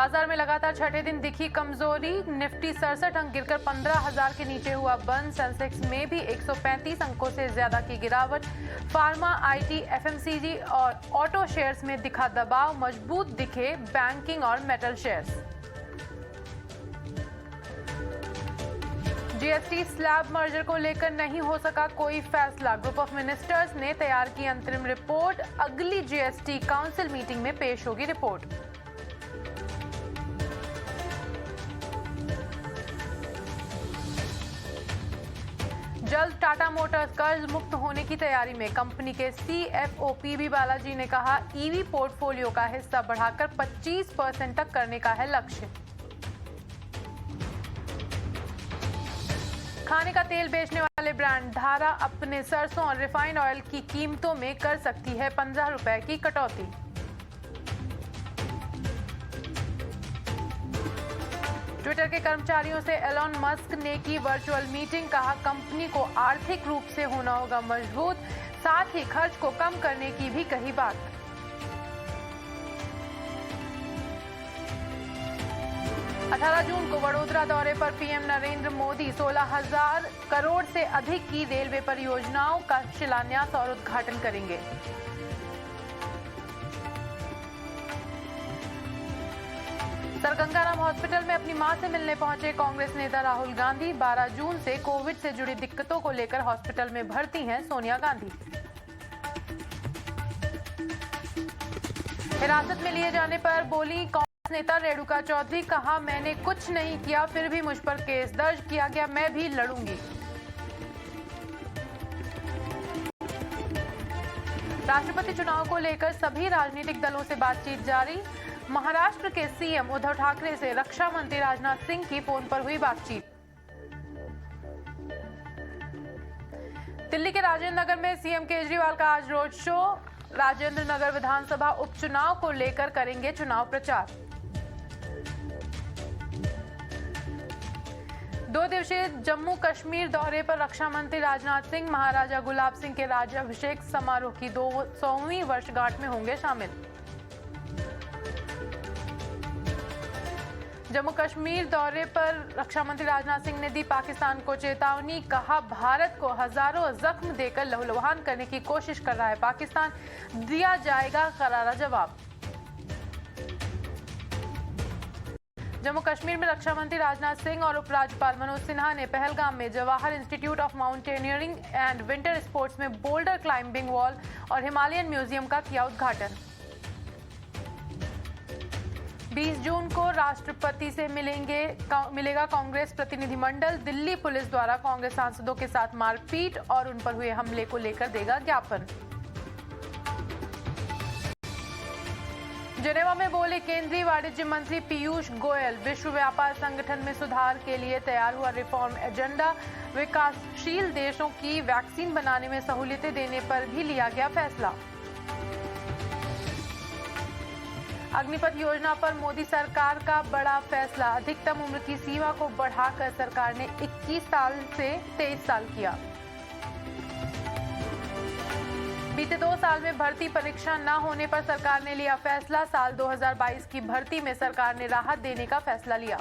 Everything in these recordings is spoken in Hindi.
बाजार में लगातार छठे दिन दिखी कमजोरी। निफ्टी 67 अंक गिरकर 15,000 के नीचे हुआ बंद। सेंसेक्स में भी 135 अंकों से ज्यादा की गिरावट। फार्मा, आईटी, एफएमसीजी और ऑटो शेयर्स में दिखा दबाव। मजबूत दिखे बैंकिंग और metal shares. GST slab merger को लेकर नहीं हो सका कोई फैसला। ग्रुप ऑफ मिनिस्टर्स ने तैयार की अंतरिम रिपोर्ट। अगली जीएसटी काउंसिल मीटिंग में पेश होगी रिपोर्ट। जल्द टाटा मोटर्स कर्ज मुक्त होने की तैयारी में। कंपनी के सीएफओ पीबी बालाजी ने कहा, ईवी पोर्टफोलियो का हिस्सा बढ़ाकर 25% तक करने का है लक्ष्य। खाने का तेल बेचने वाले ब्रांड धारा अपने सरसों और रिफाइंड ऑयल की कीमतों में कर सकती है 15 रुपए की कटौती। ट्विटर के कर्मचारियों से एलोन मस्क ने की वर्चुअल मीटिंग। कहा, कंपनी को आर्थिक रूप से होना होगा मजबूत, साथ ही खर्च को कम करने की भी कही बात। जून को वडोदरा दौरे पर पीएम नरेंद्र मोदी 16,000 करोड़ से अधिक की रेलवे परियोजनाओं का शिलान्यास और उद्घाटन करेंगे। सर गंगाराम हॉस्पिटल में अपनी मां से मिलने पहुंचे कांग्रेस नेता राहुल गांधी। 12 जून से कोविड से जुड़ी दिक्कतों को लेकर हॉस्पिटल में भर्ती हैं सोनिया गांधी। हिरासत में लिए जाने पर बोली कांग्रेस नेता रेणुका चौधरी। कहा, मैंने कुछ नहीं किया, फिर भी मुझ पर केस दर्ज किया गया, मैं भी लड़ूंगी। राष्ट्रपति चुनाव को लेकर सभी राजनीतिक दलों से बातचीत जारी। महाराष्ट्र के सीएम उद्धव ठाकरे से रक्षा मंत्री राजनाथ सिंह की फोन पर हुई बातचीत। दिल्ली के राजेंद्र नगर में सीएम केजरीवाल का आज रोड शो। राजेंद्र नगर विधानसभा उपचुनाव को लेकर करेंगे चुनाव प्रचार। 2 दिवसीय जम्मू कश्मीर दौरे पर रक्षा मंत्री राजनाथ सिंह महाराजा गुलाब सिंह के राज्याभिषेक समारोह की 200वीं वर्षगांठ में होंगे शामिल। जम्मू कश्मीर दौरे पर रक्षा मंत्री राजनाथ सिंह ने दी पाकिस्तान को चेतावनी। कहा, भारत को हजारों जख्म देकर लहूलुहान करने की कोशिश कर रहा है पाकिस्तान, दिया जाएगा करारा जवाब। जम्मू कश्मीर में रक्षा मंत्री राजनाथ सिंह और उपराज्यपाल मनोज सिन्हा ने पहलगाम में Jawahar institute of mountaineering and winter sports में बोल्डर क्लाइंबिंग वॉल और हिमालयन म्यूजियम का किया उद्घाटन। 20 जून को राष्ट्रपति से मिलेगा कांग्रेस प्रतिनिधिमंडल। दिल्ली पुलिस द्वारा कांग्रेस सांसदों के साथ मारपीट और उन पर हुए हमले को लेकर देगा ज्ञापन। जेनेवा में बोले केंद्रीय वाणिज्य मंत्री पीयूष गोयल। विश्व व्यापार संगठन में सुधार के लिए तैयार हुआ रिफॉर्म एजेंडा। विकासशील देशों की वैक्सीन बनाने में सहूलियतें देने पर भी लिया गया फैसला। अग्निपथ योजना पर मोदी सरकार का बड़ा फैसला। अधिकतम उम्र की सीमा को बढ़ाकर सरकार ने 21 साल से 23 साल किया। बीते 2 साल में भर्ती परीक्षा न होने पर सरकार ने लिया फैसला। साल 2022 की भर्ती में सरकार ने राहत देने का फैसला लिया।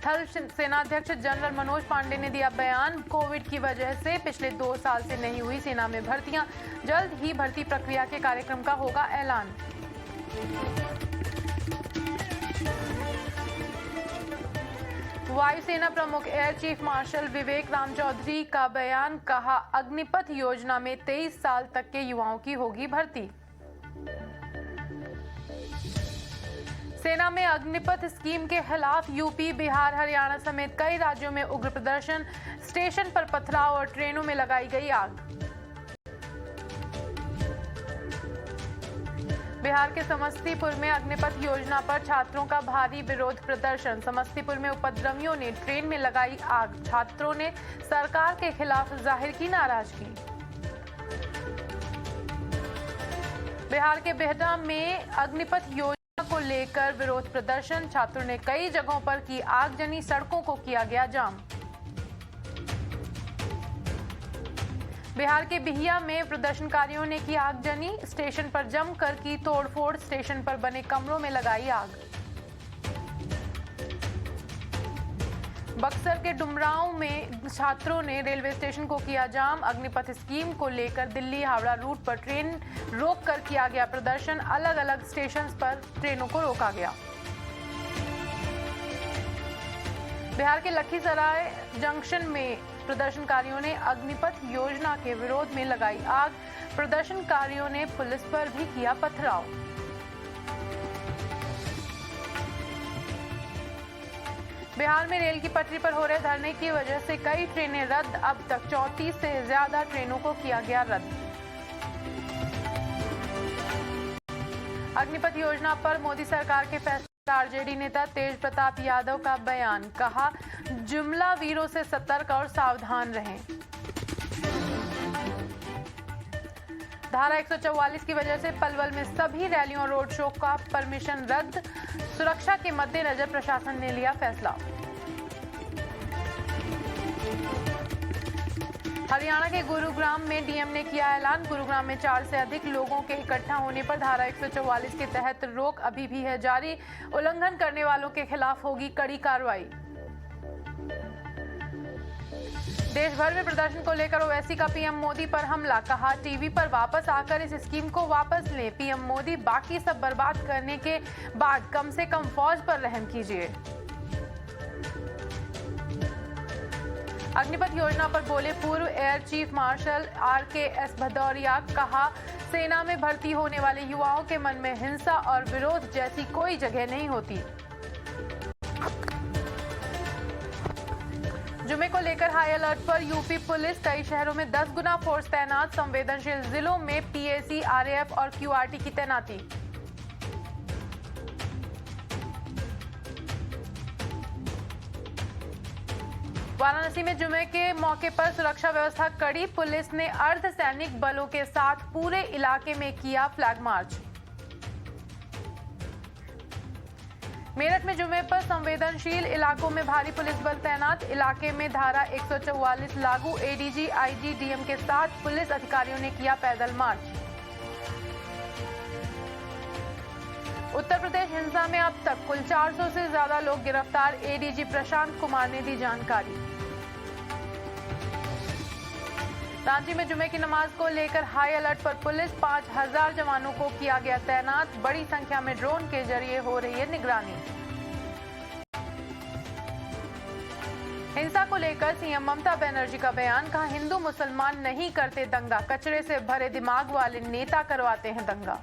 थल सेनाध्यक्ष जनरल मनोज पांडे ने दिया बयान। कोविड की वजह से पिछले 2 साल से नहीं हुई सेना में भर्तियां। जल्द ही भर्ती प्रक्रिया के कार्यक्रम का होगा ऐलान। वायुसेना प्रमुख एयर चीफ मार्शल विवेक राम चौधरी का बयान। कहा, अग्निपथ योजना में 23 साल तक के युवाओं की होगी भर्ती। सेना में अग्निपथ स्कीम के खिलाफ यूपी, बिहार, हरियाणा समेत कई राज्यों में उग्र प्रदर्शन। स्टेशन पर पथराव और ट्रेनों में लगाई गई आग। बिहार के समस्तीपुर में अग्निपथ योजना पर छात्रों का भारी विरोध प्रदर्शन। समस्तीपुर में उपद्रवियों ने ट्रेन में लगाई आग। छात्रों ने सरकार के खिलाफ जाहिर की नाराजगी। बिहार के बेहटा में अग्निपथ योजना को लेकर विरोध प्रदर्शन। छात्रों ने कई जगहों पर की आगजनी, सड़कों को किया गया जाम। बिहार के बिहिया में प्रदर्शनकारियों ने की आगजनी, स्टेशन पर जमकर की तोड़फोड़, स्टेशन पर बने कमरों में लगाई आग। बक्सर के डुमरांव में छात्रों ने रेलवे स्टेशन को किया जाम, अग्निपथ स्कीम को लेकर दिल्ली हावड़ा रूट पर ट्रेन रोककर किया गया प्रदर्शन, अलग अलग स्टेशन पर ट्रेनों को रोका गया। बिहार के लखीसराय जंक्शन में प्रदर्शनकारियों ने अग्निपथ योजना के विरोध में लगाई आग, प्रदर्शनकारियों ने पुलिस पर भी किया पथराव। बिहार में रेल की पटरी पर हो रहे धरने की वजह से कई ट्रेनें रद्द, अब तक 34 से ज्यादा ट्रेनों को किया गया रद्द। अग्निपथ योजना पर मोदी सरकार के फैसले, आरजेडी नेता तेज प्रताप यादव का बयान, कहा जुमला वीरों से सतर्क और सावधान रहें। धारा 144 की वजह से पलवल में सभी रैलियों और रोड शो का परमिशन रद्द, सुरक्षा के मद्देनजर प्रशासन ने लिया फैसला। हरियाणा के गुरुग्राम में डीएम ने किया ऐलान, गुरुग्राम में 4 से अधिक लोगों के इकट्ठा होने पर धारा 144 के तहत रोक अभी भी है जारी, उल्लंघन करने वालों के खिलाफ होगी कड़ी कार्रवाई। देश भर में प्रदर्शन को लेकर ओवैसी का पीएम मोदी पर हमला, कहा टीवी पर वापस आकर इस स्कीम को वापस लें। पीएम मोदी, बाकी सब बर्बाद करने के बाद कम से कम फौज पर रहम कीजिए। अग्निपथ योजना पर बोले पूर्व air chief marshal RKS Bhadauria, कहा सेना में भर्ती होने वाले युवाओं के मन में हिंसा और विरोध जैसी कोई जगह नहीं होती। जुमे को लेकर हाई अलर्ट पर यूपी पुलिस, कई शहरों में 10 गुना फोर्स तैनात, संवेदनशील जिलों में PAC, RAF और QRT की तैनाती। वाराणसी में जुमे के मौके पर सुरक्षा व्यवस्था कड़ी, पुलिस ने अर्धसैनिक बलों के साथ पूरे इलाके में किया फ्लैग मार्च। मेरठ में जुमे पर संवेदनशील इलाकों में भारी पुलिस बल तैनात, इलाके में धारा 144 लागू, ADG, IG, DM के साथ पुलिस अधिकारियों ने किया पैदल मार्च। उत्तर प्रदेश हिंसा में अब तक कुल 400 से ज्यादा लोग गिरफ्तार, ADG प्रशांत कुमार ने दी जानकारी। रांची में जुमे की नमाज को लेकर हाई अलर्ट पर पुलिस, 5000 जवानों को किया गया तैनात, बड़ी संख्या में ड्रोन के जरिए हो रही है निगरानी। हिंसा को लेकर सीएम ममता बनर्जी का बयान, कहा हिंदू मुसलमान नहीं करते दंगा, कचरे से भरे दिमाग वाले नेता करवाते हैं दंगा।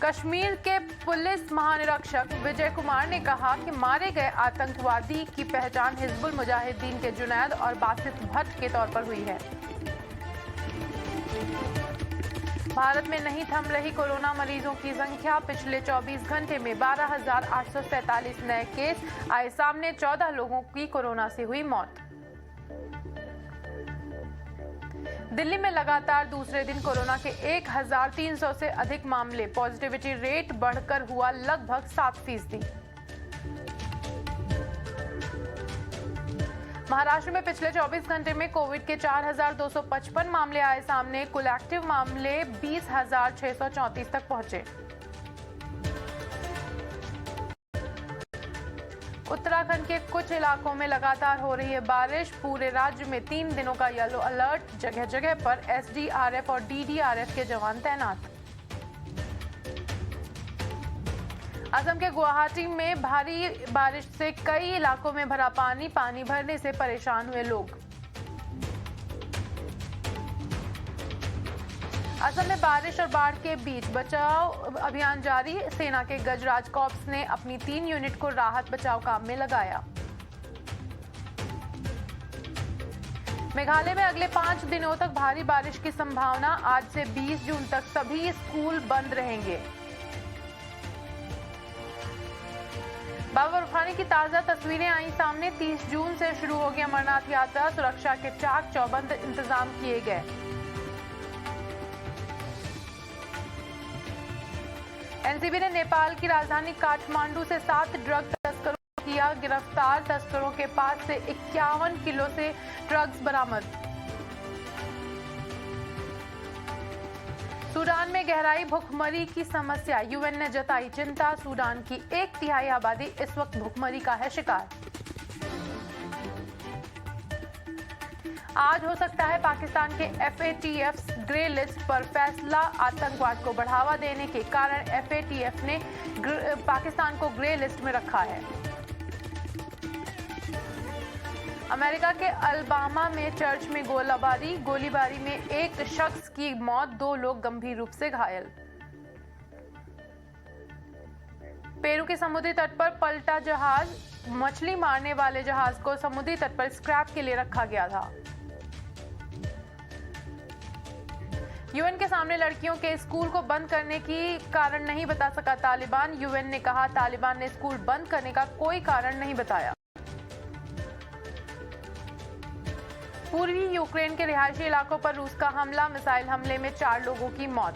कश्मीर के पुलिस महानिरीक्षक विजय कुमार ने कहा कि मारे गए आतंकवादी की पहचान हिजबुल मुजाहिदीन के जुनैद और बासित भट्ट के तौर पर हुई है। भारत में नहीं थम रही कोरोना मरीजों की संख्या, पिछले 24 घंटे में 12,847 नए केस आए सामने, 14 लोगों की कोरोना से हुई मौत। दिल्ली में लगातार दूसरे दिन कोरोना के 1,300 से अधिक मामले, पॉजिटिविटी रेट बढ़कर हुआ लगभग 7%। महाराष्ट्र में पिछले 24 घंटे में कोविड के 4,255 मामले आए सामने, कुल एक्टिव मामले 20,634 तक पहुंचे। उत्तराखंड के कुछ इलाकों में लगातार हो रही है बारिश, पूरे राज्य में 3 दिनों का येलो अलर्ट, जगह जगह पर SDRF और DDRF के जवान तैनात। असम के गुवाहाटी में भारी बारिश से कई इलाकों में भरा पानी, पानी भरने से परेशान हुए लोग। असम में बारिश और बाढ़ के बीच बचाव अभियान जारी, सेना के गजराज कॉर्प्स ने अपनी 3 यूनिट को राहत बचाव काम में लगाया। मेघालय में अगले 5 दिनों तक भारी बारिश की संभावना, आज से 20 जून तक सभी स्कूल बंद रहेंगे। बाबा बर्फानी की ताजा तस्वीरें आई सामने, 30 जून से शुरू होगी अमरनाथ यात्रा, सुरक्षा के चाक चौबंद इंतजाम किए गए। एनसीबी ने नेपाल की राजधानी काठमांडू से 7 ड्रग तस्करों किया। गिरफ्तार तस्करों के पास से 51 किलो से ड्रग्स बरामद। सूडान में गहराई भुखमरी की समस्या, यूएन ने जताई चिंता। सूडान की 1/3 आबादी इस वक्त भुखमरी का है शिकार। आज हो सकता है पाकिस्तान के FATF ग्रे लिस्ट पर फैसला। आतंकवाद को बढ़ावा देने के कारण FATF ने पाकिस्तान को ग्रे लिस्ट में रखा है। अमेरिका के अलबामा में चर्च में गोलीबारी में एक शख्स की मौत, 2 लोग गंभीर रूप से घायल। पेरू के समुद्री तट पर पलटा जहाज, मछली मारने वाले जहाज को समुद्री तट पर स्क्रैप के लिए रखा गया था। यूएन के सामने लड़कियों के स्कूल को बंद करने की कारण नहीं बता सका तालिबान। यूएन ने कहा तालिबान ने स्कूल बंद करने का कोई कारण नहीं बताया। पूर्वी यूक्रेन के रिहायशी इलाकों पर रूस का हमला, मिसाइल हमले में 4 लोगों की मौत।